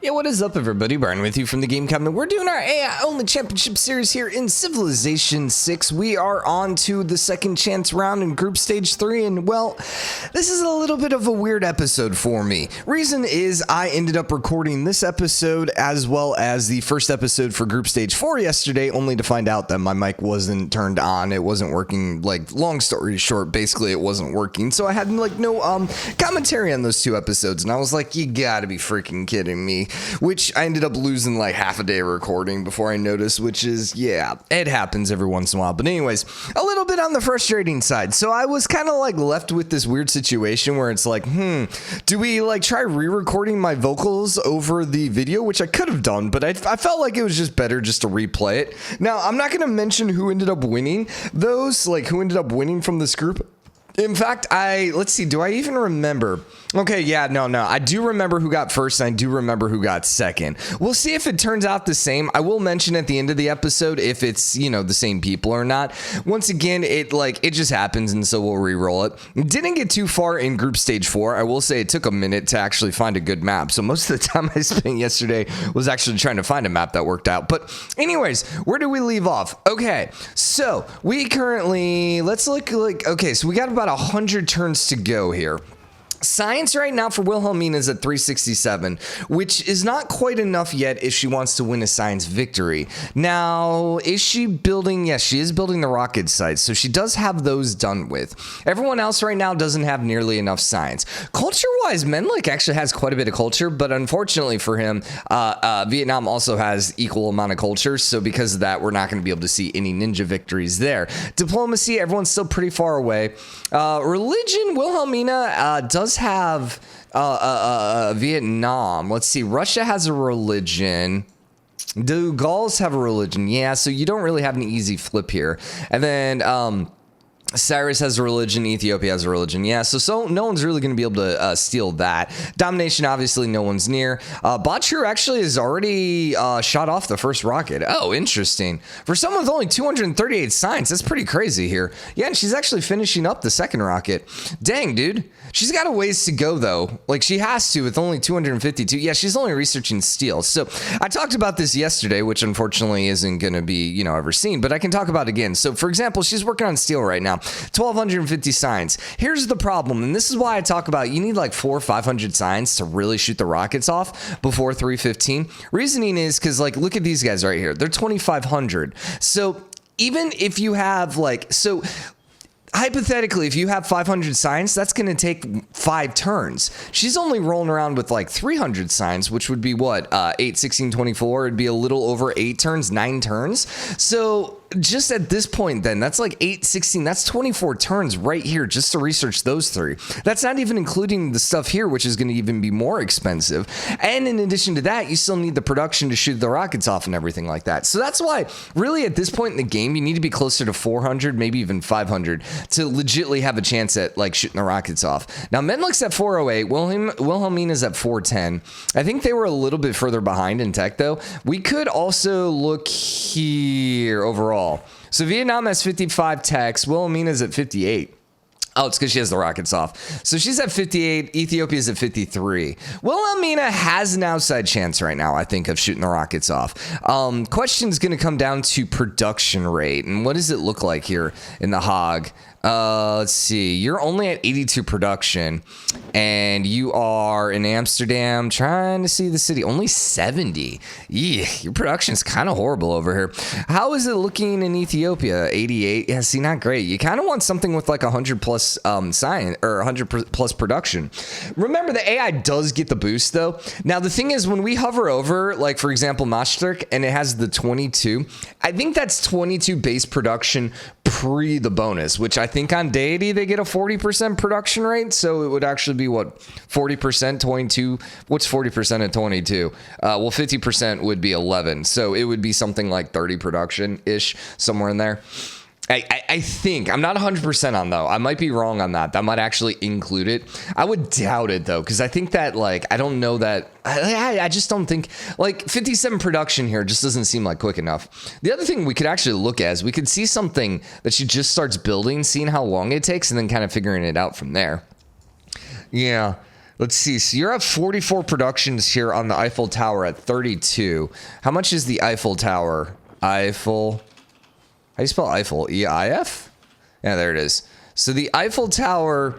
Yeah, what is up, everybody? Brian with you from the Game Cabinet. We're doing our AI-only championship series here in Civilization 6. We are on to the second chance round in Group Stage 3, and, well, this is a little bit of a weird episode for me. Reason is I ended up recording this episode as well as the first episode for Group Stage 4 yesterday, only to find out that my mic wasn't turned on. It wasn't working. Like, long story short, basically it wasn't working. So I had, like, no commentary on those two episodes, and I was like, you gotta be freaking kidding me. Which I ended up losing like half a day of recording before I noticed, which is, yeah, it happens every once in a while. But anyways, a little bit on the frustrating side. So I was kind of like left with this weird situation where it's like, do we like try re-recording my vocals over the video, which I could have done, but I felt like it was just better just to replay it. Now, I'm not going to mention who ended up winning those, like who ended up winning from this group. In fact, let's see, do I even remember? Okay, yeah, no, I do remember who got first, and I do remember who got second. We'll see if it turns out the same. I will mention at the end of the episode if it's, the same people or not. Once again, it just happens, and so we'll re-roll it. Didn't get too far in Group Stage 4. I will say it took a minute to actually find a good map, so most of the time I spent yesterday was actually trying to find a map that worked out. But anyways, where do we leave off? Okay, so we currently, let's look like, okay, so we got about 100 turns to go here. Science right now for Wilhelmina is at 367, which is not quite enough yet if she wants to win a science victory. Now, is she building? Yes, she is building the rocket sites, so she does have those done with. Everyone else right now doesn't have nearly enough science. Culture-wise, Menelik actually has quite a bit of culture, but unfortunately for him, Vietnam also has equal amount of culture, so because of that, we're not going to be able to see any ninja victories there. Diplomacy, everyone's still pretty far away. Religion, Wilhelmina does have Vietnam. Let's see. Russia has a religion. Do Gauls have a religion? Yeah, so you don't really have an easy flip here. And then Cyrus has a religion, Ethiopia has a religion. Yeah, so no one's really going to be able to steal that. Domination, obviously, no one's near. Bà Tri actually has already shot off the first rocket. Oh, interesting. For someone with only 238 science, that's pretty crazy here. Yeah, and she's actually finishing up the second rocket. Dang, dude. She's got a ways to go, though. Like, she has to with only 252. Yeah, she's only researching steel. So I talked about this yesterday, which unfortunately isn't going to be, ever seen, but I can talk about it again. So, for example, she's working on steel right now. 1,250 science. Here's the problem, and this is why I talk about you need like 400 or 500 science to really shoot the rockets off before 315. Reasoning is because, like, look at these guys right here. They're 2,500. So even if you have hypothetically, if you have 500 science, that's going to take 5 turns. She's only rolling around with like 300 science, which would be what? 8, 16, 24. It'd be a little over 8 turns, 9 turns. So just at this point, then, that's like 8, 16. That's 24 turns right here just to research those 3. That's not even including the stuff here, which is going to even be more expensive. And in addition to that, you still need the production to shoot the rockets off and everything like that. So that's why, really, at this point in the game, you need to be closer to 400, maybe even 500 to legitimately have a chance at like shooting the rockets off. Now, Menelik's at 408. Wilhelmina's at 410. I think they were a little bit further behind in tech, though. We could also look here overall. So Vietnam has 55 techs. Wilhelmina's at 58. Oh, it's because she has the rockets off. So she's at 58. Ethiopia's at 53. Wilhelmina has an outside chance right now, I think, of shooting the rockets off. Question's going to come down to production rate. And what does it look like here in the Hague? Let's see. You're only at 82 production, and you are in Amsterdam trying to see the city. Only 70. Yeah, your production's kind of horrible over here. How is it looking in Ethiopia? 88. Yeah, see, not great. You kind of want something with like 100 plus science or 100 plus production. Remember, the AI does get the boost though. Now the thing is, when we hover over, like for example, Maastricht, and it has the 22, I think that's 22 base production pre the bonus, which I think on deity they get a 40% production rate, so it would actually be what, 40%, 22. What's 40% of 22? Well, 50% would be 11, so it would be something like 30 production ish, somewhere in there. I think. I'm not 100% on, though. I might be wrong on that. That might actually include it. I would doubt it, though, because I think that, like, I don't know that. I just don't think, like, 57 production here just doesn't seem like quick enough. The other thing we could actually look at is we could see something that she just starts building, seeing how long it takes, and then kind of figuring it out from there. Yeah. Let's see. So you're at 44 productions here on the Eiffel Tower at 32. How much is the Eiffel Tower? Eiffel. How do you spell Eiffel? E-I-F? Yeah, there it is. So the Eiffel Tower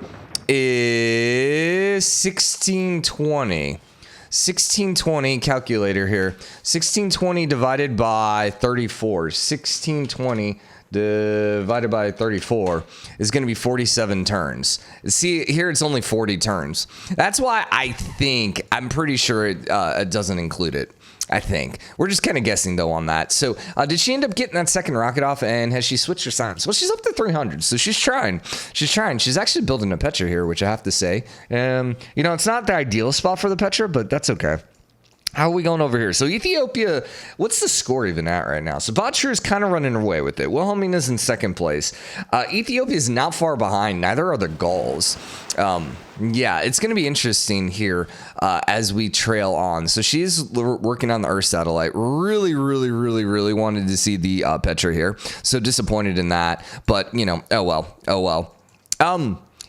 is 1620. 1620 calculator here. 1620 divided by 34. 1620 divided by 34 is going to be 47 turns. See, here it's only 40 turns. That's why I'm pretty sure it doesn't include it. I think. We're just kind of guessing, though, on that. So, did she end up getting that second rocket off, and has she switched her signs? Well, she's up to 300, so she's trying. She's actually building a Petra here, which I have to say. It's not the ideal spot for the Petra, but that's okay. How are we going over here? So Ethiopia, what's the score even at right now? So Bà Tri is kind of running away with it. Wilhelmina's in second place. Ethiopia is not far behind. Neither are the Gauls. Yeah, it's going to be interesting here as we trail on. So she's working on the Earth satellite. Really, really, really, really wanted to see the Petra here. So disappointed in that. But, oh well.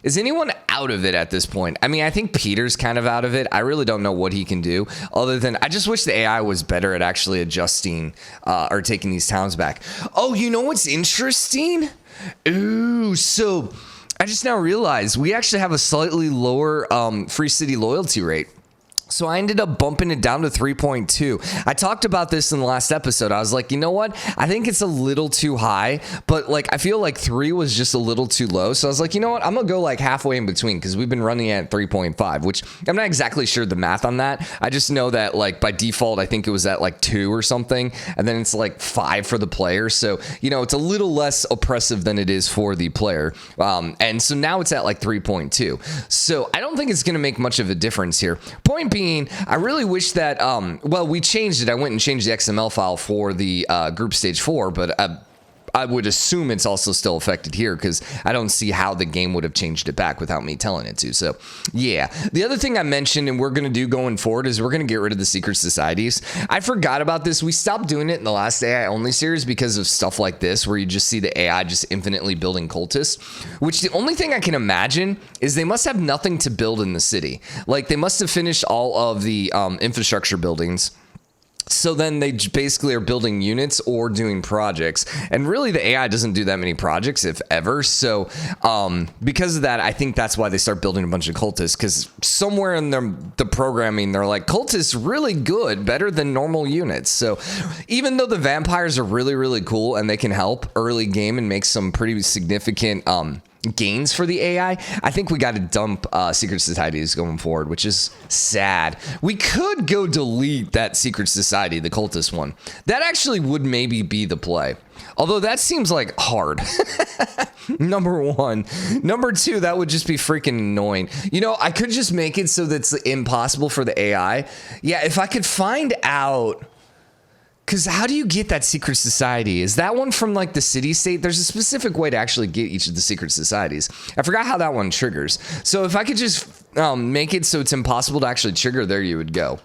Is anyone out of it at this point? I mean, I think Peter's kind of out of it. I really don't know what he can do other than I just wish the AI was better at actually adjusting or taking these towns back. Oh, you know what's interesting? Ooh, so I just now realized we actually have a slightly lower free city loyalty rate. So I ended up bumping it down to 3.2. I talked about this in the last episode. I was like, you know what? I think it's a little too high, but I feel like 3 was just a little too low. So I was like, you know what? I'm going to go halfway in between because we've been running at 3.5, which I'm not exactly sure the math on that. I just know that by default, I think it was at 2 or something. And then it's 5 for the player. So, it's a little less oppressive than it is for the player. And so now it's at 3.2. So I don't think it's going to make much of a difference here. Point being, I really wish that, we changed it. I went and changed the XML file for the group stage 4, but I would assume it's also still affected here because I don't see how the game would have changed it back without me telling it to. So, yeah. The other thing I mentioned and we're going to do going forward is we're going to get rid of the secret societies. I forgot about this. We stopped doing it in the last AI only series because of stuff like this where you just see the AI just infinitely building cultists, which the only thing I can imagine is they must have nothing to build in the city. They must have finished all of the infrastructure buildings. So then they basically are building units or doing projects. And really the AI doesn't do that many projects, if ever. So because of that, I think that's why they start building a bunch of cultists. Because somewhere in the programming, they're like, cultists really good, better than normal units. So even though the vampires are really, really cool and they can help early game and make some pretty significant gains for the AI, I think we got to dump secret societies going forward, which is sad. We could go delete that secret society, the cultist one. That actually would maybe be the play. Although that seems hard. Number one. Number two, that would just be freaking annoying. I could just make it so that's impossible for the AI. Yeah, if I could find out. Because how do you get that secret society? Is that one from the city state? There's a specific way to actually get each of the secret societies. I forgot how that one triggers. So if I could just make it so it's impossible to actually trigger, there you would go.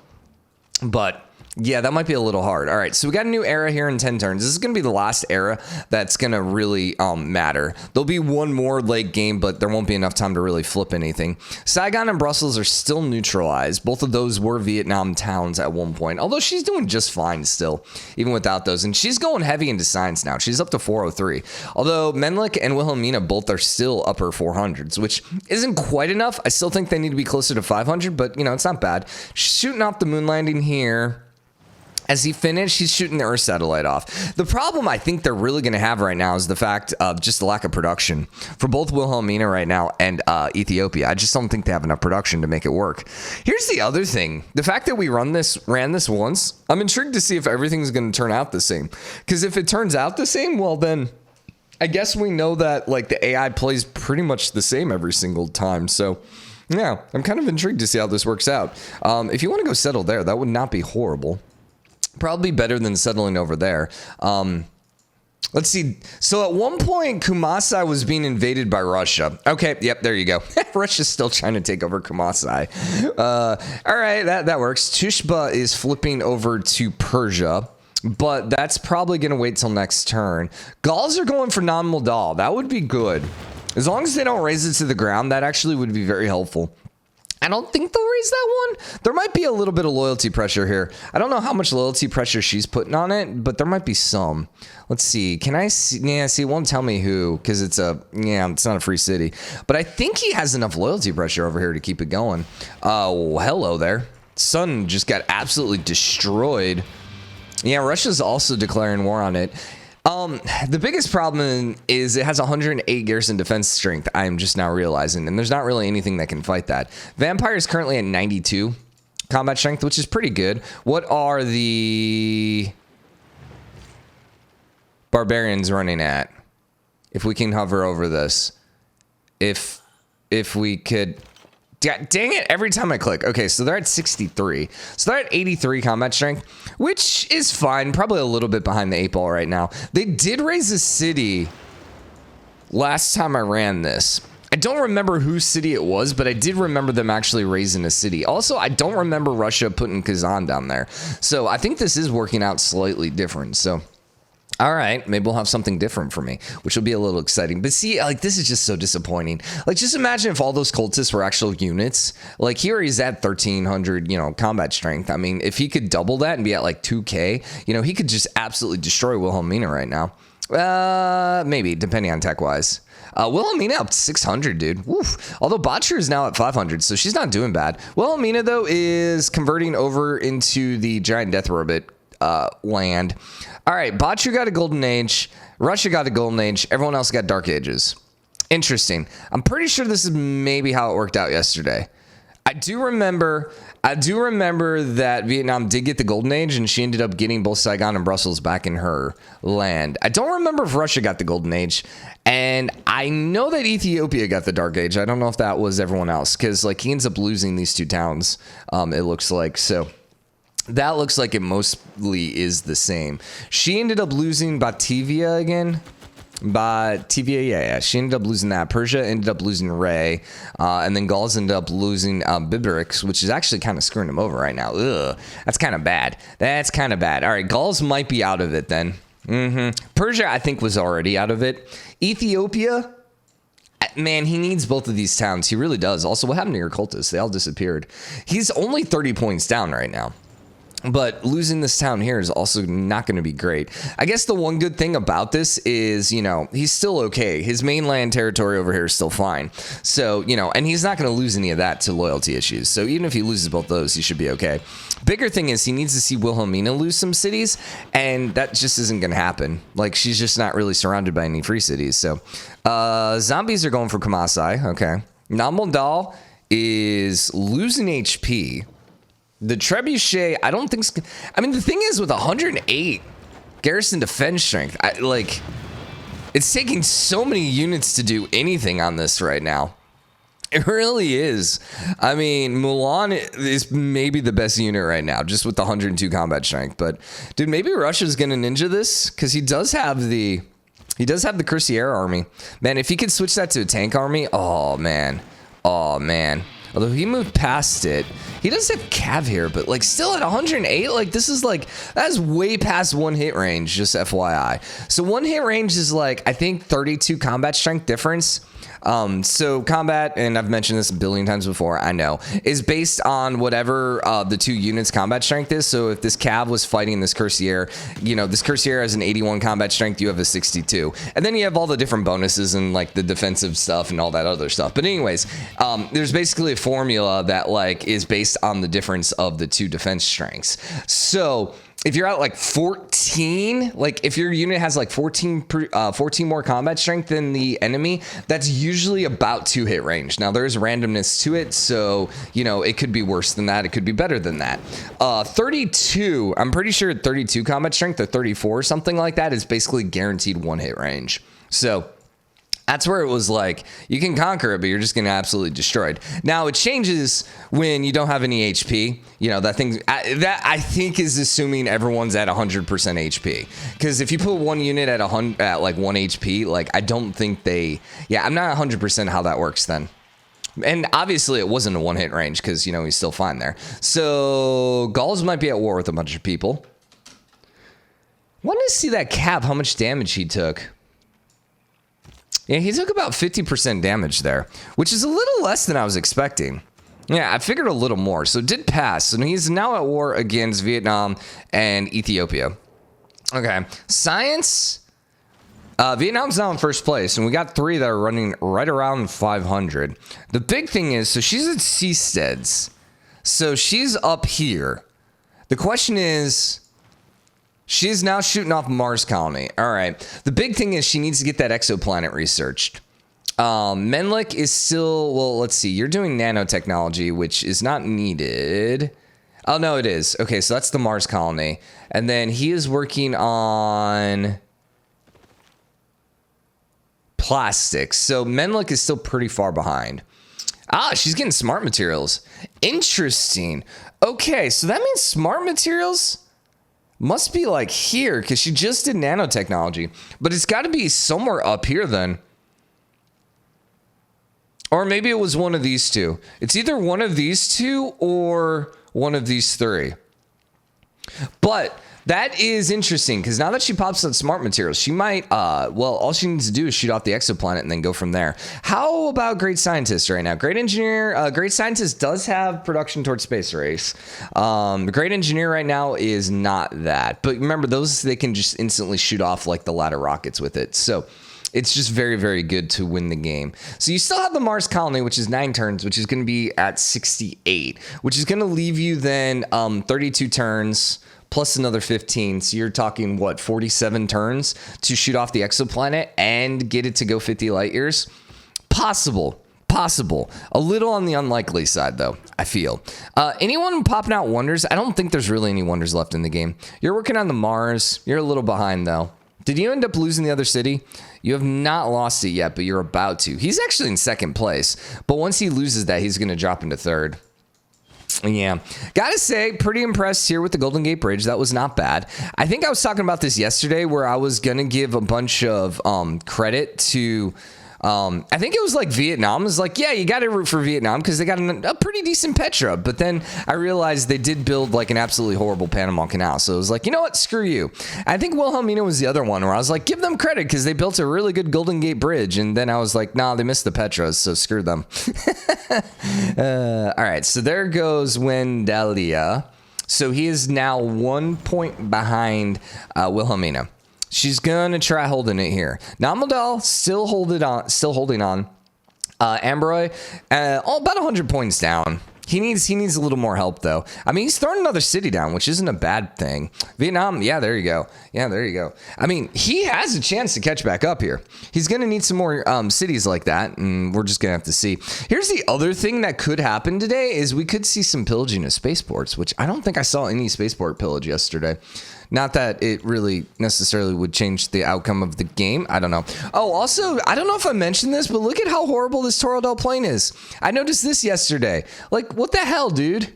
But yeah, that might be a little hard. All right, so we got a new era here in 10 turns. This is going to be the last era that's going to really matter. There'll be one more late game, but there won't be enough time to really flip anything. Saigon and Brussels are still neutralized. Both of those were Vietnam towns at one point, although she's doing just fine still, even without those. And she's going heavy into science now. She's up to 403. Although Menelik and Wilhelmina both are still upper 400s, which isn't quite enough. I still think they need to be closer to 500, but, it's not bad. Shooting off the moon landing here. As he finished, he's shooting the Earth satellite off. The problem I think they're really going to have right now is the fact of just the lack of production for both Wilhelmina right now and Ethiopia. I just don't think they have enough production to make it work. Here's the other thing. The fact that we ran this once, I'm intrigued to see if everything's going to turn out the same. Because if it turns out the same, well then I guess we know that the AI plays pretty much the same every single time. So yeah, I'm kind of intrigued to see how this works out. If you want to go settle there, that would not be horrible. Probably better than settling over there. Let's see. So at one point, Kumasai was being invaded by Russia. Okay, yep, there you go. Russia's still trying to take over Kumasai. All right, that works. Tushba is flipping over to Persia, but that's probably going to wait till next turn. Gauls are going for non-Moldal. That would be good. As long as they don't raise it to the ground, that actually would be very helpful. I I don't think they'll raise that one. There might be a little bit of loyalty pressure here. I don't know how much loyalty pressure she's putting on it, but there might be some. Let's see. Can I see? Yeah, see, it won't tell me who, because it's it's not a free city. But I think he has enough loyalty pressure over here to keep it going. Oh, hello there. Sun just got absolutely destroyed. Yeah, Russia's also declaring war on it. The biggest problem is it has 108 garrison defense strength. I'm just now realizing, and there's not really anything that can fight that. Vampire is currently at 92 combat strength, which is pretty good. What are the barbarians running at? If we can hover over this, if we could. Dang it, every time I click. Okay, so they're at 63. So they're at 83 combat strength, which is fine. Probably a little bit behind the 8-ball right now. They did raise a city last time I ran this. I don't remember whose city it was, but I did remember them actually raising a city. Also, I don't remember Russia putting Kazan down there. So I think this is working out slightly different. So... all right, maybe we'll have something different for me, which will be a little exciting. But see, like, this is just so disappointing. Like, just imagine if all those cultists were actual units. Like, here he's at 1,300, combat strength. I mean, if he could double that and be at, like, 2K, he could just absolutely destroy Wilhelmina right now. Maybe, depending on tech-wise. Wilhelmina up 600, dude. Woof. Although Bà Tri is now at 500, so she's not doing bad. Wilhelmina, though, is converting over into the giant death robot land. All right, Bà Tri got a golden age. Russia got a golden age. Everyone else got dark ages. Interesting. I'm pretty sure this is maybe how it worked out yesterday. I do remember that Vietnam did get the golden age, and she ended up getting both Saigon and Brussels back in her land. I don't remember if Russia got the golden age, and I know that Ethiopia got the dark age. I don't know if that was everyone else, because like he ends up losing these two towns. It looks like so. That looks like it mostly is the same. She ended up losing Batavia again. Batavia, yeah. She ended up losing that. Persia ended up losing Ray. And then Gauls ended up losing Biberix, which is actually kind of screwing them over right now. Ugh, that's kind of bad. That's kind of bad. All right, Gauls might be out of it then. Persia, I think, was already out of it. Ethiopia, man, he needs both of these towns. He really does. Also, what happened to your cultists? They all disappeared. He's only 30 points down right now. But losing this town here is also not going to be great. I guess the one good thing about this is, he's still okay. His mainland territory over here is still fine. So, and he's not going to lose any of that to loyalty issues. So even if he loses both those, he should be okay. Bigger thing is he needs to see Wilhelmina lose some cities, and that just isn't going to happen. Like, she's just not really surrounded by any free cities. So, zombies are going for Kamasai. Okay. Namondal is losing HP. The trebuchet, I don't think... I mean, the thing is, with 108 garrison defense strength, it's taking so many units to do anything on this right now. It really is. I mean, Mulan is maybe the best unit right now, just with the 102 combat strength. But, dude, maybe Russia's going to ninja this, because he does have the Cuirassier army. Man, if he could switch that to a tank army, oh, man. Oh, man. Although he moved past it. He does have Cav here, but like still at 108, like this is like, that's way past one hit range, just FYI. So one hit range is like, I think 32 combat strength difference. So combat, and I've mentioned this a billion times before, I know, is based on whatever the two units combat strength is. So if this Cav was fighting this Cuirassier, this Cuirassier has an 81 combat strength, you have a 62. And then you have all the different bonuses and like the defensive stuff and all that other stuff. But anyways, there's basically a formula that like is based on the difference of the two defense strengths. So if you're at like 14, like if your unit has like 14 more combat strength than the enemy, that's usually about 2 hit range. Now there's randomness to it, so it could be worse than that, it could be better than that. 32, I'm pretty sure 32 combat strength or 34 or something like that is basically guaranteed 1 hit range. So that's where it was like, you can conquer it, but you're just going to absolutely destroy it. Now, it changes when you don't have any HP. That thing, that I think is assuming everyone's at 100% HP. Because if you put one unit at like 1 HP, like, I don't think I'm not 100% how that works then. And obviously, it wasn't a 1-hit range because, he's still fine there. So, Gauls might be at war with a bunch of people. Want to see that Cav, how much damage he took. Yeah, he took about 50% damage there, which is a little less than I was expecting. Yeah, I figured a little more. So it did pass. And he's now at war against Vietnam and Ethiopia. Okay. Science. Vietnam's now in first place. And we got 3 that are running right around 500. The big thing is, so she's at seasteads. So she's up here. The question is, she's now shooting off Mars colony. All right. The big thing is she needs to get that exoplanet researched. Menelik is still, well, let's see. You're doing nanotechnology, which is not needed. Oh, no, it is. Okay, so that's the Mars colony. And then he is working on plastics. So Menelik is still pretty far behind. Ah, she's getting smart materials. Interesting. Okay, so that means smart materials must be like here, because she just did nanotechnology. But it's got to be somewhere up here then. Or maybe it was one of these two. It's either one of these two or one of these 3. But that is interesting, because now that she pops out smart materials, she might, well, all she needs to do is shoot off the exoplanet and then go from there. How about great scientist right now? Great engineer, great scientist does have production towards space race. The great engineer right now is not that. But remember, those, they can just instantly shoot off like the ladder rockets with it. So it's just very, very good to win the game. So you still have the Mars colony, which is 9 turns, which is going to be at 68, which is going to leave you then 32 turns plus another 15. So you're talking, what, 47 turns to shoot off the exoplanet and get it to go 50 light years? Possible. A little on the unlikely side, though, I feel. Anyone popping out wonders? I don't think there's really any wonders left in the game. You're working on the Mars. You're a little behind, though. Did you end up losing the other city? You have not lost it yet, but you're about to. He's actually in second place, but once he loses that, he's going to drop into third. Yeah, gotta say, pretty impressed here with the Golden Gate Bridge. That was not bad. I think I was talking about this yesterday where I was going to give a bunch of credit to... I think it was like Vietnam. It was like, yeah, you got to root for Vietnam because they got a pretty decent Petra. But then I realized they did build like an absolutely horrible Panama Canal. So it was like, you know what? Screw you. I think Wilhelmina was the other one where I was like, give them credit because they built a really good Golden Gate Bridge. And then I was like, nah, they missed the Petras. So screw them. All right. So there goes Wendelia. So he is now 1 point behind Wilhelmina. She's gonna try holding it here. Namadal still holding on. Ambroy, about 100 points down. He needs a little more help though. I mean, he's throwing another city down, which isn't a bad thing. Vietnam, yeah, there you go. I mean, he has a chance to catch back up here. He's gonna need some more cities like that, and we're just gonna have to see. Here's the other thing that could happen today is we could see some pillaging of spaceports, which I don't think I saw any spaceport pillage yesterday. Not that it really necessarily would change the outcome of the game. I don't know. Oh, also, I don't know if I mentioned this, but look at how horrible this Toradol plane is. I noticed this yesterday. Like, what the hell, dude?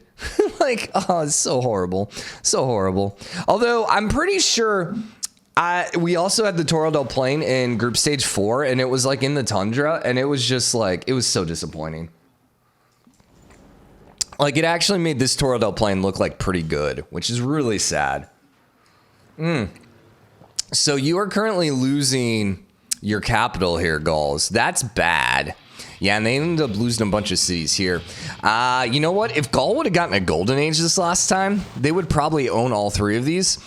Like, oh, it's so horrible. So horrible. Although, I'm pretty sure we also had the Toradol plane in Group Stage 4, and it was, like, in the tundra, and it was just, like, it was so disappointing. Like, it actually made this Toradol plane look, like, pretty good, which is really sad. So you are currently losing your capital here, Gauls. That's bad. Yeah, and they ended up losing a bunch of cities here. You know what? If Gaul would have gotten a golden age this last time, they would probably own all 3 of these.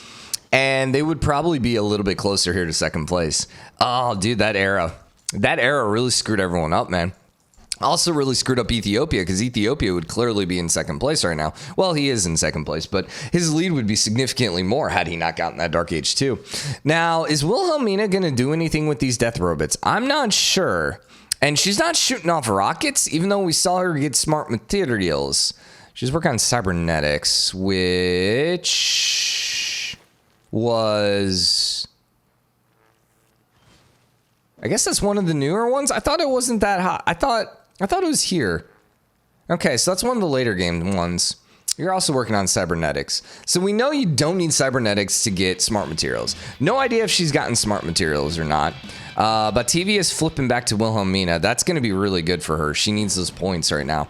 And they would probably be a little bit closer here to second place. Oh, dude, that era really screwed everyone up, man. Also really screwed up Ethiopia because Ethiopia would clearly be in second place right now. Well, he is in second place, but his lead would be significantly more had he not gotten that Dark Age 2. Now, is Wilhelmina going to do anything with these death robots? I'm not sure. And she's not shooting off rockets, even though we saw her get smart materials. She's working on cybernetics, which was... I guess that's one of the newer ones. I thought it wasn't that hot. I thought it was here. Okay, so that's one of the later game ones. You're also working on cybernetics. So we know you don't need cybernetics to get smart materials. No idea if she's gotten smart materials or not. But TV is flipping back to Wilhelmina. That's going to be really good for her. She needs those points right now.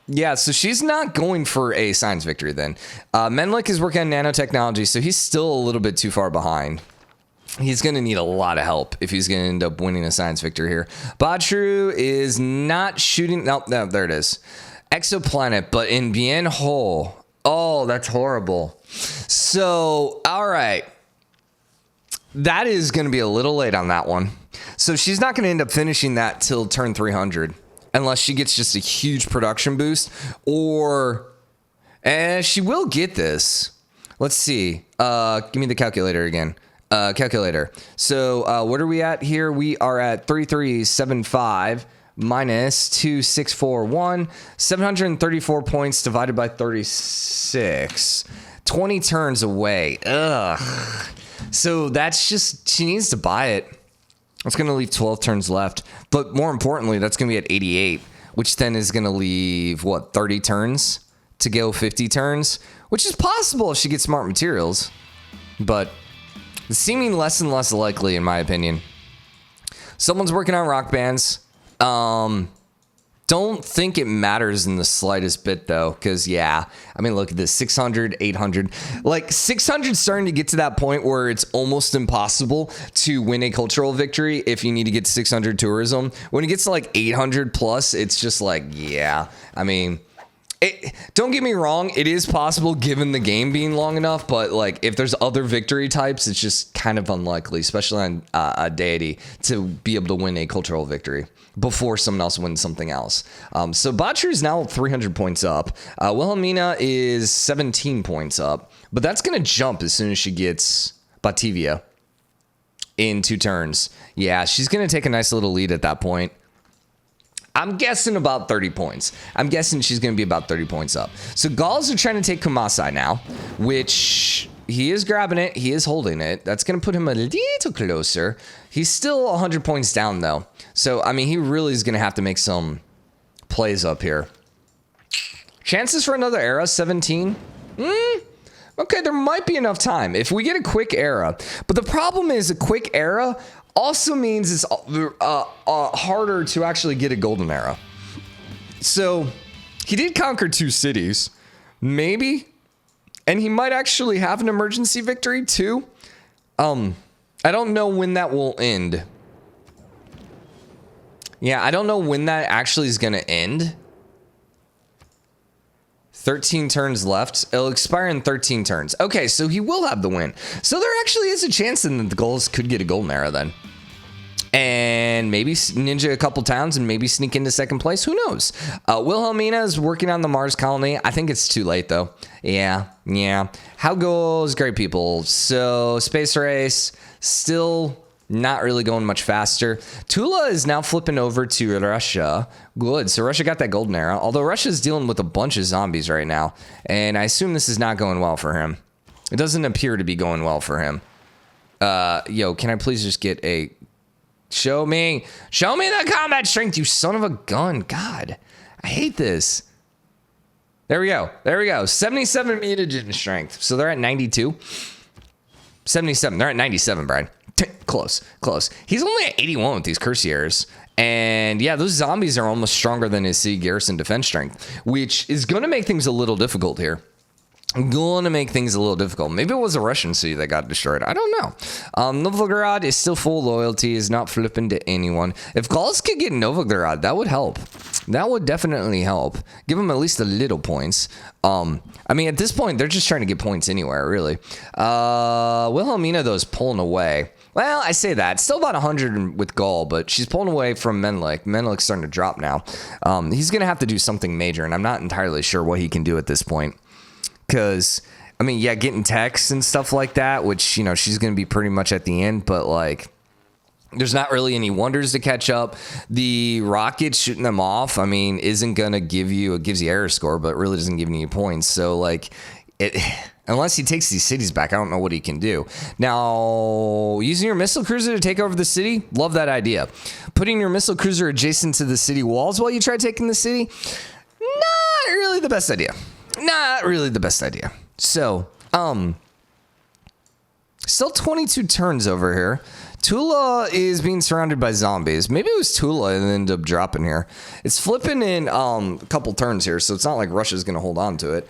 Yeah, so she's not going for a science victory then. Menelik is working on nanotechnology, so he's still a little bit too far behind. He's going to need a lot of help if he's going to end up winning a science victory here. Bà Tri is not shooting. No, there it is. exoplanet, but in bien ho. Oh, that's horrible. So, all right. That is going to be a little late on that one. So she's not going to end up finishing that till turn 300. Unless she gets just a huge production boost. Or she will get this. Let's see. Give me the calculator again. Calculator. So what are we at here? We are at 3375 minus 2641. 734 points divided by 36. 20 turns away. Ugh. So that's just, she needs to buy it. It's going to leave 12 turns left. But more importantly, that's going to be at 88, which then is going to leave, 30 turns to go 50 turns, which is possible if she gets smart materials. But it's seeming less and less likely, in my opinion. Someone's working on rock bands. Don't think it matters in the slightest bit, though, because, yeah, I mean, look at this, 600, 800. Like, 600 starting to get to that point where it's almost impossible to win a cultural victory if you need to get to 600 tourism. When it gets to, like, 800 plus, it's just like, yeah, I mean... don't get me wrong, it is possible given the game being long enough, but like if there's other victory types, it's just kind of unlikely, especially on a deity, to be able to win a cultural victory before someone else wins something else. So Bà Tri is now 300 points up. Wilhelmina is 17 points up, but that's going to jump as soon as she gets Batavia in 2 turns. Yeah, she's going to take a nice little lead at that point. I'm guessing about 30 points. I'm guessing she's going to be about 30 points up. So Gauls are trying to take Kumasai now, which he is grabbing it. He is holding it. That's going to put him a little closer. He's still 100 points down, though. So, I mean, he really is going to have to make some plays up here. Chances for another era, 17. Okay, there might be enough time if we get a quick era. But the problem is a quick era also means it's harder to actually get a golden era. So he did conquer 2 cities, maybe, and he might actually have an emergency victory too. I don't know when that will end. Yeah, I don't know when that actually is going to end. 13 turns left. It'll expire in 13 turns. Okay, so he will have the win. So there actually is a chance that the Gauls could get a golden era then. And maybe ninja a couple towns and maybe sneak into second place. Who knows? Wilhelmina is working on the Mars colony. I think it's too late, though. Yeah. How goes great people? So space race, still not really going much faster. Tula is now flipping over to Russia. Good. So Russia got that golden era. Although Russia's dealing with a bunch of zombies right now. And I assume this is not going well for him. It doesn't appear to be going well for him. Yo, can I please just get a... Show me the combat strength, you son of a gun. God, I hate this. There we go. 77 mutagen strength. So they're at 92. 77. They're at 97, Brian. Close. He's only at 81 with these Cuirassiers. And yeah, those zombies are almost stronger than his sea garrison defense strength, which is going to make things a little difficult here. Maybe it was a Russian city that got destroyed. I don't know. Novgorod is still full loyalty, is not flipping to anyone. If Gauls could get Novgorod, that would help. That would definitely help. Give them at least a little points. I mean, at this point, they're just trying to get points anywhere, really. Wilhelmina, though, is pulling away. Well, I say that. Still about 100 with Gaul, but she's pulling away from Menelik. Menelik's starting to drop now. He's going to have to do something major, and I'm not entirely sure what he can do at this point. Because, I mean, yeah, getting texts and stuff like that, which, you know, she's going to be pretty much at the end, but, like, there's not really any wonders to catch up. The rockets shooting them off, I mean, isn't going to give you, it gives you error score, but it really doesn't give you any points. So, like, unless he takes these cities back, I don't know what he can do. Now, using your missile cruiser to take over the city, love that idea. Putting your missile cruiser adjacent to the city walls while you try taking the city, not really the best idea. So, still 22 turns over here. Tula is being surrounded by zombies. Maybe it was Tula and ended up dropping here. It's flipping in a couple turns here, so it's not like Russia's going to hold on to it.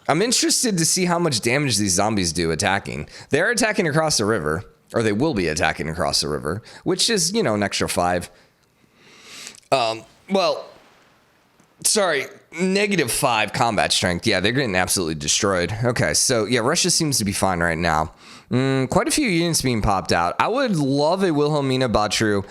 I'm interested to see how much damage these zombies do attacking. They're attacking across the river, or they will be attacking across the river, which is, you know, an extra 5. Well... Sorry, -5 combat strength. Yeah, they're getting absolutely destroyed. Okay, so yeah, Russia seems to be fine right now. Quite a few units being popped out. I would love a Wilhelmina Bà Tri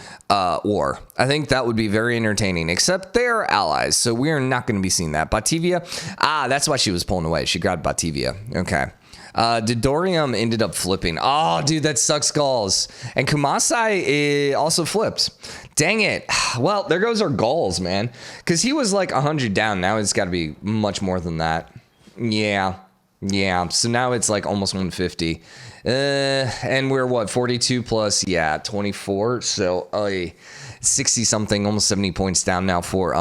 war. I think that would be very entertaining, except they are allies, so we are not going to be seeing that. Batavia, that's why she was pulling away. She grabbed Batavia. Okay. Dodorium ended up flipping. Oh, dude, that sucks Gauls. And Kumasai also flipped. Dang it. Well, there goes our Gauls, man. Because he was like 100 down. Now it's got to be much more than that. Yeah. So now it's like almost 150. And we're what, 42 plus, 24. So 60 something, almost 70 points down now for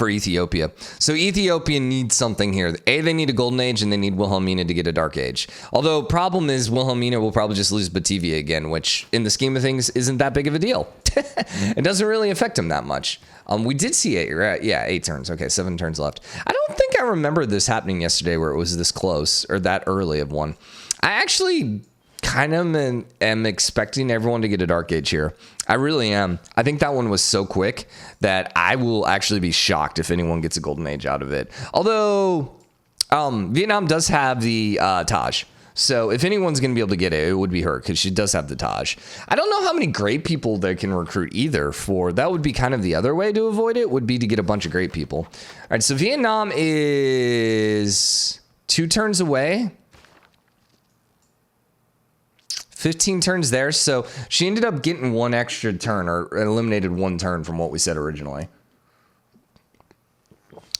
Ethiopia. So Ethiopia needs something here. They need a golden age and they need Wilhelmina to get a dark age. Although problem is Wilhelmina will probably just lose Batavia again, which in the scheme of things isn't that big of a deal. It doesn't really affect him that much. We did see 8, right? Yeah, 8 turns. Okay, 7 turns left. I don't think I remember this happening yesterday where it was this close or that early of one. I actually kind of am expecting everyone to get a dark age here. I really am. I think that one was so quick that I will actually be shocked if anyone gets a golden age out of it. Although Vietnam does have the Taj. So if anyone's going to be able to get it, it would be her because she does have the Taj. I don't know how many great people they can recruit either for. That would be kind of the other way to avoid it, would be to get a bunch of great people. All right, so Vietnam is 2 turns away. 15 turns there, so she ended up getting 1 extra turn, or eliminated 1 turn from what we said originally.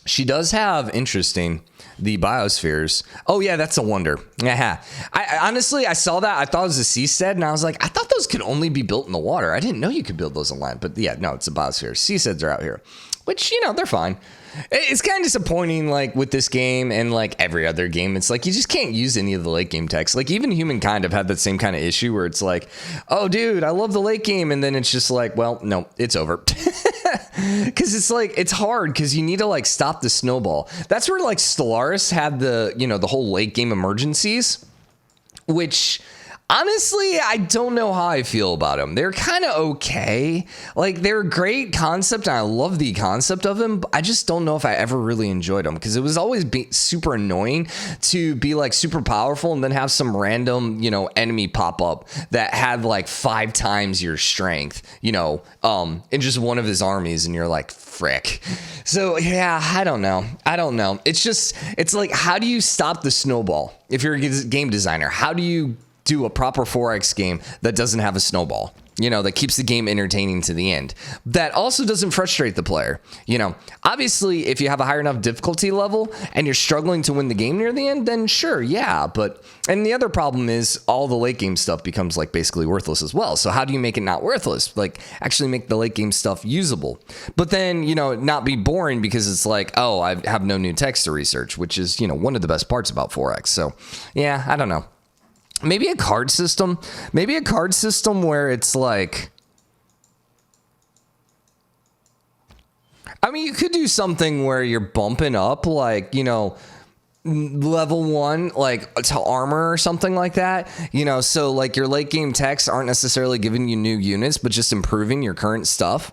She does have, interesting, the biospheres. Oh yeah, that's a wonder. I honestly, I saw that. I thought it was a seastead, and I was like, I thought those could only be built in the water. I didn't know you could build those on land, but yeah, no, it's a biosphere. Seasteads are out here, which, they're fine. It's kind of disappointing, like, with this game and, like, every other game. It's like, you just can't use any of the late game text. Like, even Humankind have had that same kind of issue where it's like, oh, dude, I love the late game. And then it's just like, well, no, it's over. Because it's like, it's hard because you need to, like, stop the snowball. That's where, like, Stellaris had the, the whole late game emergencies, which... honestly, I don't know how I feel about them. They're kind of okay. Like, they're a great concept, and I love the concept of them, but I just don't know if I ever really enjoyed them, because it was always super annoying to be, like, super powerful and then have some random, enemy pop up that had, like, 5 times your strength, in just one of his armies, and you're like, frick. So, yeah, I don't know. It's like, how do you stop the snowball? If you're a game designer, how do you do a proper 4X game that doesn't have a snowball, that keeps the game entertaining to the end, that also doesn't frustrate the player? Obviously, if you have a higher enough difficulty level and you're struggling to win the game near the end, then sure, yeah. And the other problem is all the late game stuff becomes, like, basically worthless as well. So how do you make it not worthless? Like, actually make the late game stuff usable, but then, not be boring, because it's like, oh, I have no new text to research, which is, one of the best parts about 4X. So yeah, I don't know. Maybe a card system where it's like, I mean, you could do something where you're bumping up, like, level 1, like, to armor or something like that, so, like, your late game techs aren't necessarily giving you new units, but just improving your current stuff.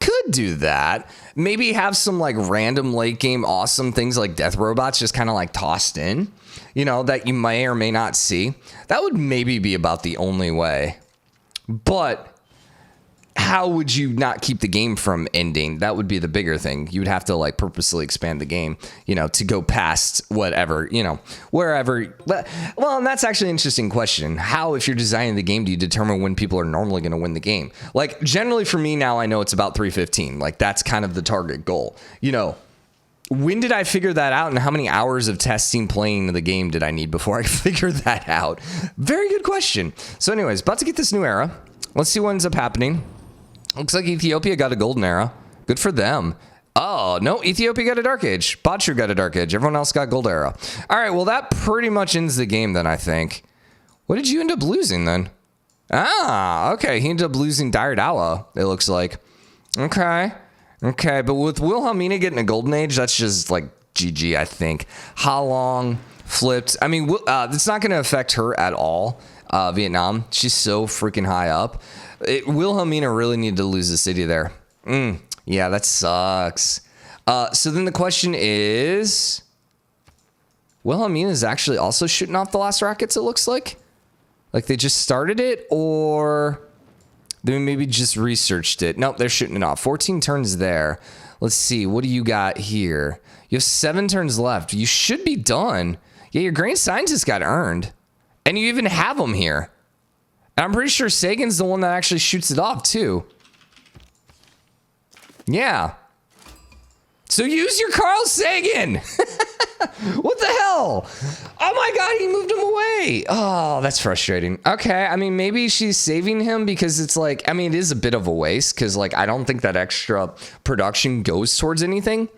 Could do that. Maybe have some, like, random late game awesome things like death robots just kind of, like, tossed in, that you may or may not see. That would maybe be about the only way. But how would you not keep the game from ending? That would be the bigger thing. You would have to, like, purposely expand the game, to go past whatever, wherever. Well, and that's actually an interesting question. How, if you're designing the game, do you determine when people are normally going to win the game? Like, generally for me now, I know it's about 315. Like, that's kind of the target goal. When did I figure that out, and how many hours of testing playing the game did I need before I figured that out? Very good question. So anyways, about to get this new era. Let's see what ends up happening. Looks like Ethiopia got a golden era. Good for them. Oh, no, Ethiopia got a dark age. Bà Tri got a dark age. Everyone else got gold era. All right, well, that pretty much ends the game then, I think. What did you end up losing then? Ah, okay. He ended up losing Dire Dawa, it looks like. Okay, but with Wilhelmina getting a golden age, that's just like GG, I think. How long flipped? I mean, it's not going to affect her at all, Vietnam. She's so freaking high up. Wilhelmina really needed to lose the city there. Yeah, that sucks. So then the question is, Wilhelmina is actually also shooting off the last rockets, it looks like. Like they just started it, or they maybe just researched it. Nope, they're shooting it off. 14 turns there. Let's see. What do you got here? You have 7 turns left. You should be done. Yeah, your grain scientist got earned. And you even have them here. And I'm pretty sure Sagan's the one that actually shoots it off, too. Yeah. So use your Carl Sagan. What the hell? Oh my God, he moved him away. Oh, that's frustrating. Okay, I mean, maybe she's saving him because it's like, I mean, it is a bit of a waste because like, I don't think that extra production goes towards anything.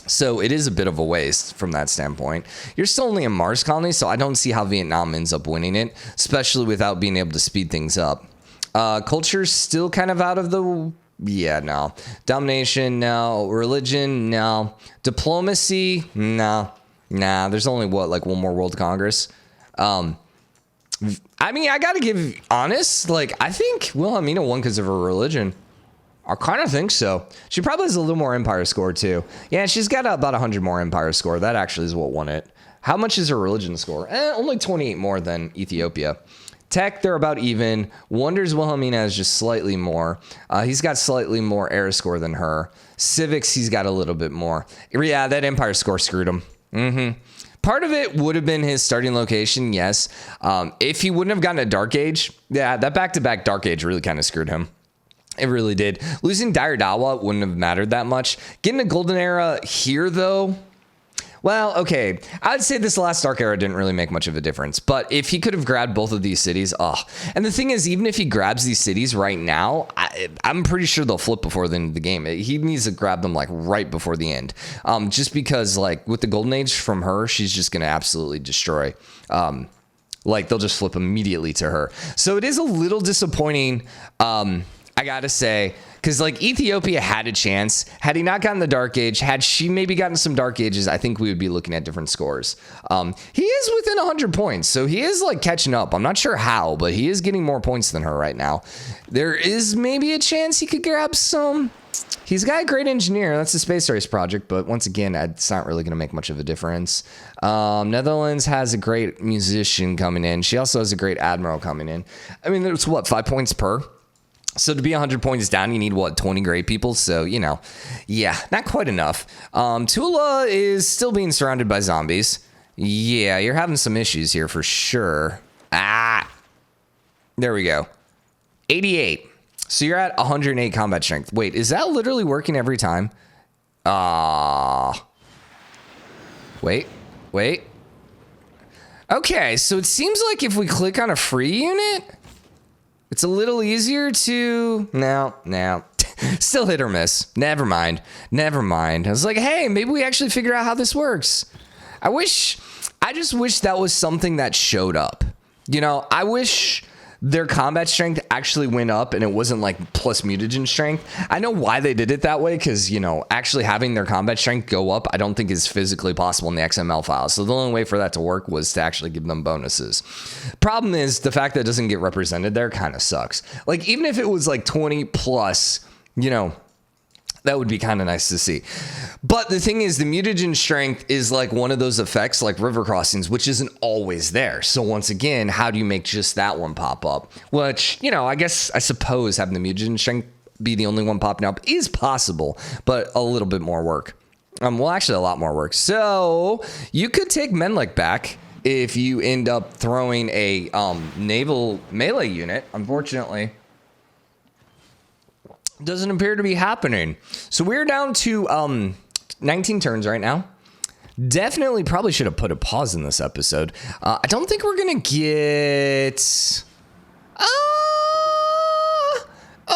So it is a bit of a waste from that standpoint. You're still only a Mars colony, so I don't see how Vietnam ends up winning it, especially without being able to speed things up. Culture's still kind of out of the... Yeah, no. Domination, no. Religion, no. Diplomacy, no. Nah, there's only, what, like one more World Congress? I mean, I gotta give honest, like, I think Wilhelmina won because of her religion. I kind of think so. She probably has a little more empire score, too. Yeah, she's got about 100 more empire score. That actually is what won it. How much is her religion score? Only 28 more than Ethiopia. Tech, they're about even. Wonders Wilhelmina has just slightly more. He's got slightly more air score than her. Civics, he's got a little bit more. Yeah, that empire score screwed him. Part of it would have been his starting location, yes. If he wouldn't have gotten a Dark Age, yeah, that back-to-back Dark Age really kind of screwed him. It really did. Losing Dawa wouldn't have mattered that much. Getting a Golden Era here, though... Well, okay, I'd say this last Dark Era didn't really make much of a difference, but if he could have grabbed both of these cities, and the thing is, even if he grabs these cities right now, I'm pretty sure they'll flip before the end of the game. He needs to grab them like right before the end, just because like with the Golden Age from her, she's just going to absolutely destroy. Like they'll just flip immediately to her. So it is a little disappointing, I gotta say, because like Ethiopia had a chance. Had he not gotten the Dark Age, had she maybe gotten some Dark Ages, I think we would be looking at different scores. He is within 100 points, so he is like catching up. I'm not sure how, but he is getting more points than her right now. There is maybe a chance he could grab some. He's got a great engineer. That's a space race project, but once again, it's not really going to make much of a difference. Netherlands has a great musician coming in. She also has a great admiral coming in. I mean, there's what, 5 points per? So to be 100 points down, you need, what, 20 great people? So, you know, yeah, not quite enough. Tula is still being surrounded by zombies. Yeah, you're having some issues here for sure. There we go. 88. So you're at 108 combat strength. Wait, is that literally working every time? Wait. Okay, so it seems like if we click on a free unit... It's a little easier to... No. Still hit or miss. Never mind. I was like, hey, maybe we actually figure out how this works. I just wish that was something that showed up. You know, I wish their combat strength actually went up and it wasn't like plus mutagen strength. I know why they did it that way because, you know, actually having their combat strength go up, I don't think is physically possible in the XML file. So the only way for that to work was to actually give them bonuses. Problem is the fact that it doesn't get represented there kind of sucks. Like even if it was like 20 plus, you know, that would be kind of nice to see. But the thing is, the mutagen strength is like one of those effects like river crossings, which isn't always there. So once again, how do you make just that one pop up? Which, you know, I suppose having the mutagen strength be the only one popping up is possible, but a little bit more work. Well, actually a lot more work. So you could take Menelik back if you end up throwing a naval melee unit. Unfortunately, doesn't appear to be happening. So we're down to 19 turns right now. Definitely probably should have put a pause in this episode. I don't think we're going to get...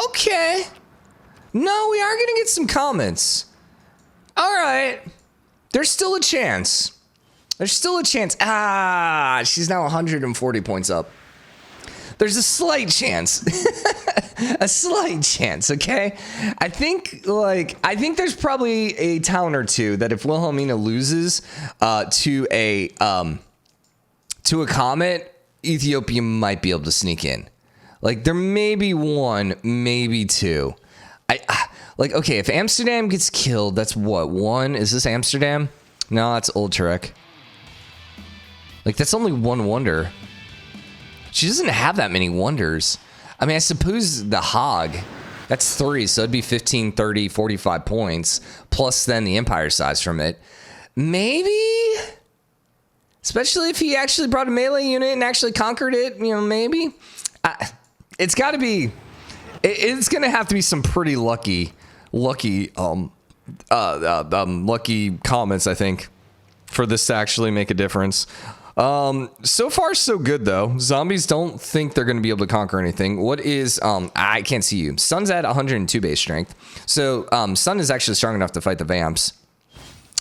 Okay. No, we are going to get some comments. All right. There's still a chance. She's now 140 points up. There's a slight chance. A slight chance, okay? I think there's probably a town or two that if Wilhelmina loses to a comet, Ethiopia might be able to sneak in. Like there may be one, maybe two. Like, okay, if Amsterdam gets killed, that's what, 1? Is this Amsterdam? No, that's Utrecht. Like, that's only 1 wonder. She doesn't have that many wonders. I mean, I suppose the Hague, that's 3, so it'd be 15, 30, 45 points, plus then the empire size from it. Maybe? Especially if he actually brought a melee unit and actually conquered it, you know, maybe? It's got to be... It's going to have to be some pretty lucky comments, I think, for this to actually make a difference. So far, so good, though. Zombies don't think they're going to be able to conquer anything. What is... I can't see you. Sun's at 102 base strength. So, Sun is actually strong enough to fight the Vamps.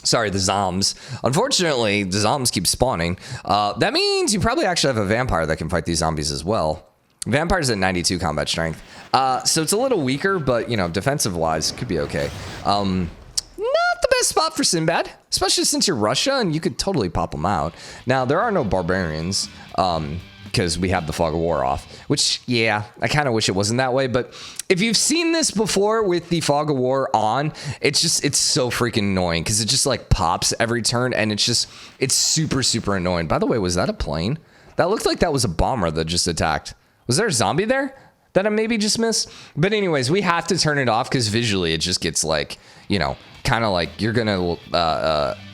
Sorry, the Zoms. Unfortunately, the Zoms keep spawning. That means you probably actually have a Vampire that can fight these zombies as well. Vampire's at 92 combat strength. So it's a little weaker, but, you know, defensive-wise, could be okay. Not the best spot for Sinbad, especially since you're Russia, and you could totally pop them out. Now, there are no barbarians, because we have the Fog of War off, which, yeah, I kind of wish it wasn't that way, but if you've seen this before with the Fog of War on, it's so freaking annoying, because it just, like, pops every turn, and it's super, super annoying. By the way, was that a plane? That looked like that was a bomber that just attacked. Was there a zombie there that I maybe just missed? But anyways, we have to turn it off because visually it just gets like, you know, kind of like you're going to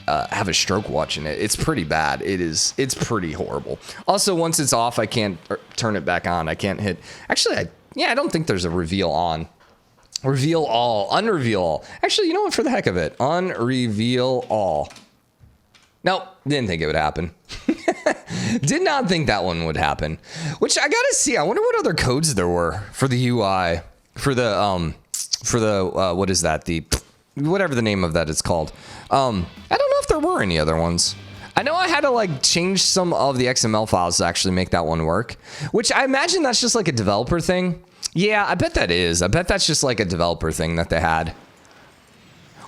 have a stroke watching it. It's pretty bad. It's pretty horrible. Also, once it's off, I can't turn it back on. I can't hit. Actually, I don't think there's a reveal on. Reveal all. Unreveal all. Actually, you know what? For the heck of it. Unreveal all. Nope. Didn't think it would happen. Did not think that one would happen. Which I gotta see. I wonder what other codes there were for the UI. For the what is that? The whatever the name of that is called. I don't know if there were any other ones. I know I had to like change some of the XML files to actually make that one work. Which I imagine that's just like a developer thing. Yeah, I bet that is. I bet that's just like a developer thing that they had.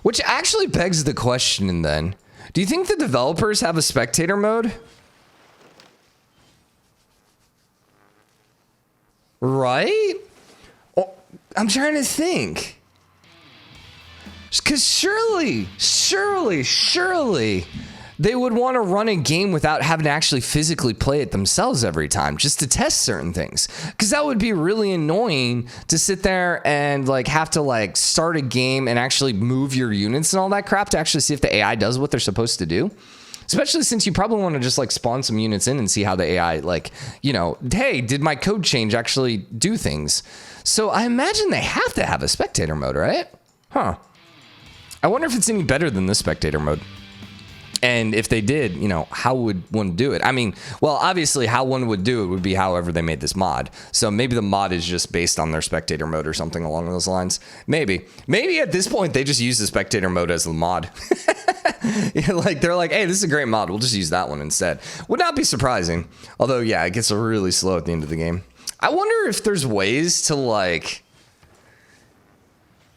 Which actually begs the question then. Do you think the developers have a spectator mode? Right? Oh, I'm trying to think. Because surely, they would want to run a game without having to actually physically play it themselves every time, just to test certain things. Because that would be really annoying to sit there and like have to like start a game and actually move your units and all that crap to actually see if the AI does what they're supposed to do. Especially since you probably want to just like spawn some units in and see how the AI like, you know, hey, did my code change actually do things? So I imagine they have to have a spectator mode, right? Huh. I wonder if it's any better than this spectator mode. And if they did, you know, how would one do it? I mean, well, obviously how one would do it would be however they made this mod. So maybe the mod is just based on their spectator mode or something along those lines. Maybe at this point they just use the spectator mode as the mod. Like they're like, hey, this is a great mod. We'll just use that one instead. Would not be surprising. Although, yeah, it gets really slow at the end of the game. I wonder if there's ways to like...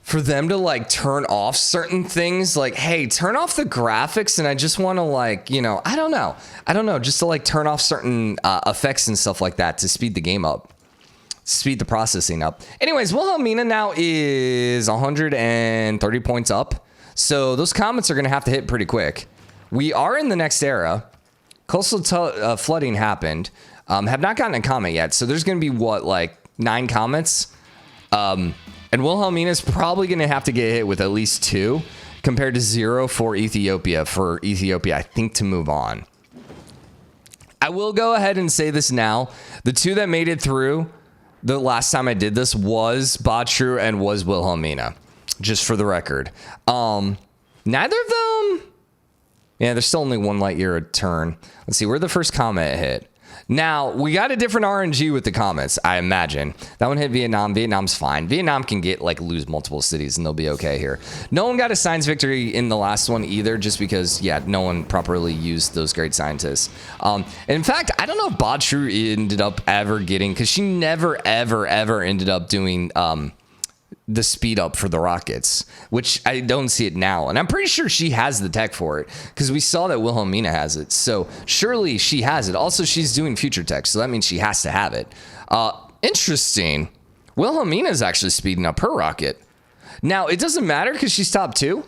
for them to like turn off certain things, like, hey, turn off the graphics and I just want to like, you know, I don't know, just to like turn off certain effects and stuff like that to speed the game up, speed the processing up. Anyways, Wilhelmina now is 130 points up. So those comets are going to have to hit pretty quick. We are in the next era. Coastal flooding happened. Have not gotten a comet yet. So there's going to be what, like 9 comets? And Wilhelmina is probably going to have to get hit with at least 2 compared to 0 for Ethiopia. For Ethiopia, I think, to move on. I will go ahead and say this now. The 2 that made it through the last time I did this was Bà Tri and was Wilhelmina. Just for the record. Neither of them... yeah, there's still only 1 light year a turn. Let's see, where the first comet hit. Now, we got a different RNG with the comets, I imagine. That one hit Vietnam. Vietnam's fine. Vietnam can lose multiple cities and they'll be okay here. No one got a science victory in the last one either, just because, yeah, no one properly used those great scientists. And in fact, I don't know if Bà Tri ended up ever getting, because she never, ever, ever ended up doing the speed up for the rockets, which I don't see it now. And I'm pretty sure she has the tech for it, because we saw that Wilhelmina has it. So surely she has it. Also, she's doing future tech, so that means she has to have it. Interesting. Wilhelmina is actually speeding up her rocket. Now, it doesn't matter because she's top 2.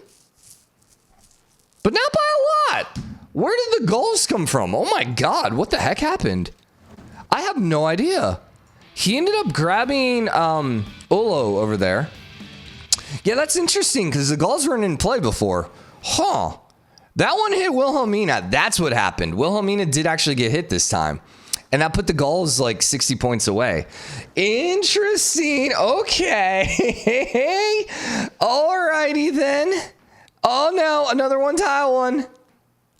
But not by a lot. Where did the Gauls come from? Oh my god, what the heck happened? I have no idea. He ended up grabbing Olo over there. Yeah, that's interesting because the Gauls weren't in play before. Huh. That one hit Wilhelmina. That's what happened. Wilhelmina did actually get hit this time. And that put the Gauls like 60 points away. Interesting. Okay. Alrighty then. Oh no, another one tile one.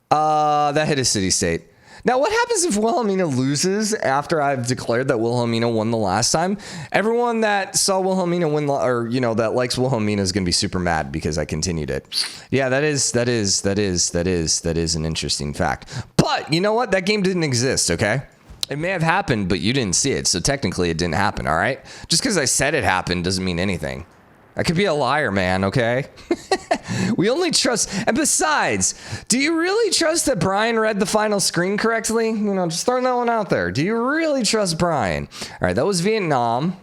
That hit a city-state. Now, what happens if Wilhelmina loses after I've declared that Wilhelmina won the last time? Everyone that saw Wilhelmina win, or, you know, that likes Wilhelmina is going to be super mad because I continued it. Yeah, that is an interesting fact. But, you know what? That game didn't exist, okay? It may have happened, but you didn't see it, so technically it didn't happen, all right? Just because I said it happened doesn't mean anything. I could be a liar, man, okay? We only trust... And besides, do you really trust that Brian read the final screen correctly? You know, just throwing that one out there. Do you really trust Brian? All right, that was Vietnam.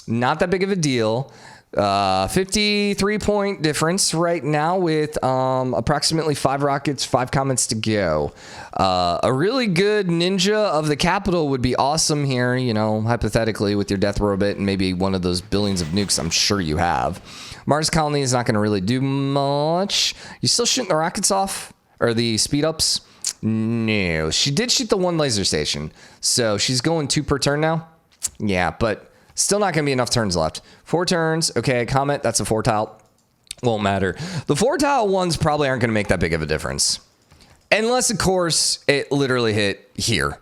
Not that big of a deal. 53-point difference right now with approximately 5 rockets, 5 comets to go. A really good ninja of the capital would be awesome here, you know, hypothetically with your death robot and maybe one of those billions of nukes I'm sure you have. Mars colony is not going to really do much. You still shooting the rockets off? Or the speed ups? No. She did shoot the 1 laser station. So she's going 2 per turn now? Yeah, but... still not going to be enough turns left. 4 turns. Okay, comet. That's a 4 tile. Won't matter. The 4 tile ones probably aren't going to make that big of a difference. Unless, of course, it literally hit here.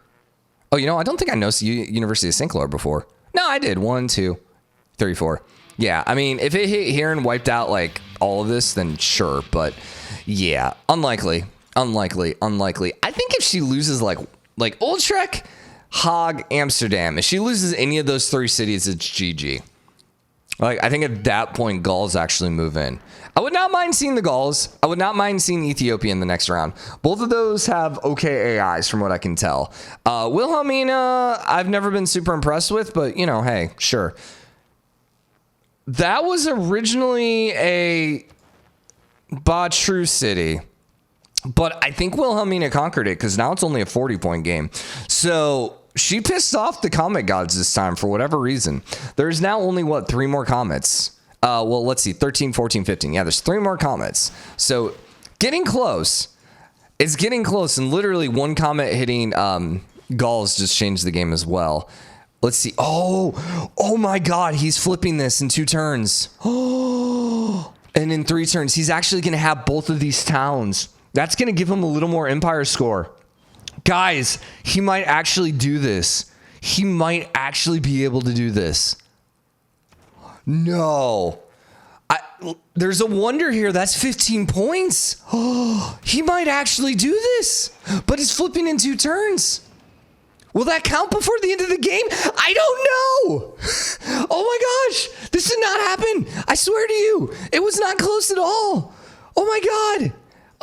Oh, you know, I don't think I noticed University of St. Clair before. No, I did. 1, 2, 3, 4. Yeah, I mean, if it hit here and wiped out, like, all of this, then sure. But, yeah, unlikely. Unlikely. Unlikely. I think if she loses, like Utrecht... Hague, Amsterdam. If she loses any of those 3 cities, it's GG. Like, I think at that point, Gauls actually move in. I would not mind seeing the Gauls. I would not mind seeing Ethiopia in the next round. Both of those have okay AIs from what I can tell. Wilhelmina, I've never been super impressed with, but, you know, hey, sure. That was originally a Bà Tri city. But I think Wilhelmina conquered it because now it's only a 40-point game. So she pissed off the comet gods this time for whatever reason. There's now only, 3 more comets? Well, let's see, 13, 14, 15. Yeah, there's 3 more comets. So getting close. It's getting close. And literally 1 comet hitting Gauls just changed the game as well. Let's see. Oh my God. He's flipping this in 2 turns. Oh, and in 3 turns. He's actually going to have both of these towns. That's going to give him a little more empire score. Guys, he might actually do this. He might actually be able to do this. No. There's a wonder here. That's 15 points. Oh, he might actually do this. But it's flipping in 2 turns. Will that count before the end of the game? I don't know. Oh my gosh. This did not happen. I swear to you. It was not close at all. Oh my God.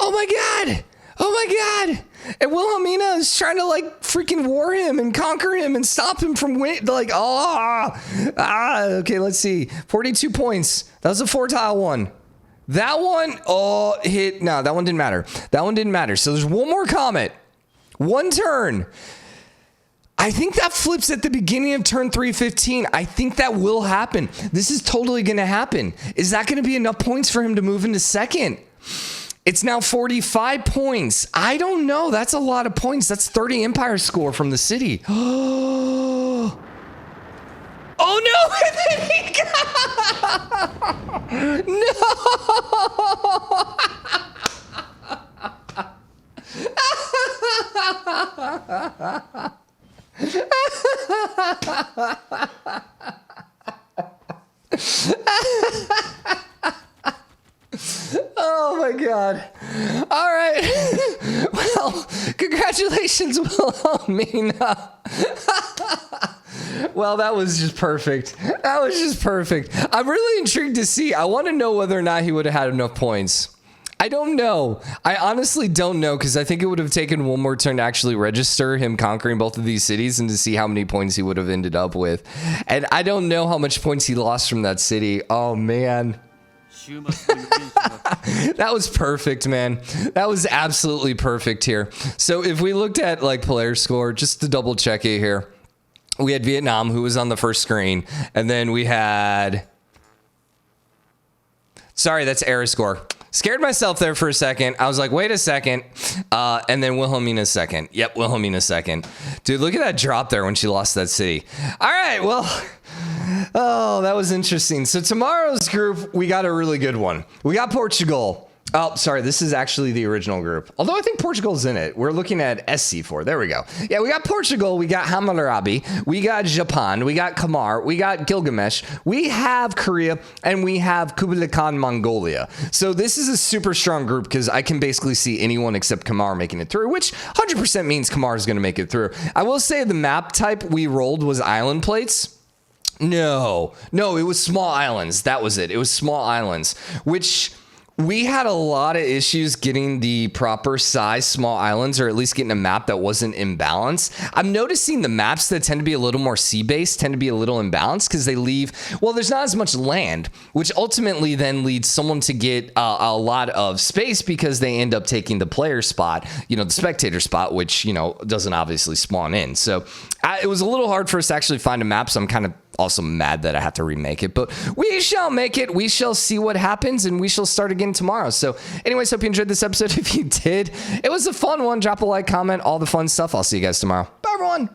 Oh my God. Oh my God. And Wilhelmina is trying to like freaking war him and conquer him and stop him from winning. Like, okay, let's see. 42 points. That was a 4 tile one. That one, hit. No, that one didn't matter. That one didn't matter. So there's 1 more comet. 1 turn. I think that flips at the beginning of turn 315. I think that will happen. This is totally going to happen. Is that going to be enough points for him to move into second? It's now 45 points. I don't know. That's a lot of points. That's 30 empire score from the city. Oh no! No! Oh my God. All right. Well, congratulations, Wilhelmina. Well, that was just perfect. That was just perfect. I'm really intrigued to see. I want to know whether or not he would have had enough points. I don't know. I honestly don't know because I think it would have taken 1 more turn to actually register him conquering both of these cities and to see how many points he would have ended up with. And I don't know how much points he lost from that city. Oh, man. That was perfect, man. That was absolutely perfect here. So if we looked at like player score, just to double check it here, we had Vietnam, who was on the first screen, and then we had... Sorry, that's era score. Scared myself there for a second. I was like, wait a second. And then Wilhelmina second. Yep, Wilhelmina second. Dude, look at that drop there when she lost that city. All right, well... Oh, that was interesting. So tomorrow's group, we got a really good one. We got Portugal. Oh, sorry. This is actually the original group. Although I think Portugal's in it. We're looking at SC4. There we go. Yeah, we got Portugal. We got Hammurabi. We got Japan. We got Khmer. We got Gilgamesh. We have Korea. And we have Kublai Khan, Mongolia. So this is a super strong group because I can basically see anyone except Khmer making it through, which 100% means Khmer is going to make it through. I will say the map type we rolled was island plates. No, it was small islands. That was it. It was small islands, which we had a lot of issues getting the proper size small islands, or at least getting a map that wasn't imbalanced. I'm noticing the maps that tend to be a little more sea-based tend to be a little imbalanced because they leave, well, there's not as much land, which ultimately then leads someone to get a lot of space because they end up taking the player spot, the spectator spot, which, doesn't obviously spawn in. So it was a little hard for us to actually find a map, so I'm kind of also mad that I have to remake it, but we shall make it. We shall see what happens, and we shall start again tomorrow. So anyways, hope you enjoyed this episode. If you did, it was a fun one. Drop a like, comment, all the fun stuff. I'll see you guys tomorrow. Bye, everyone.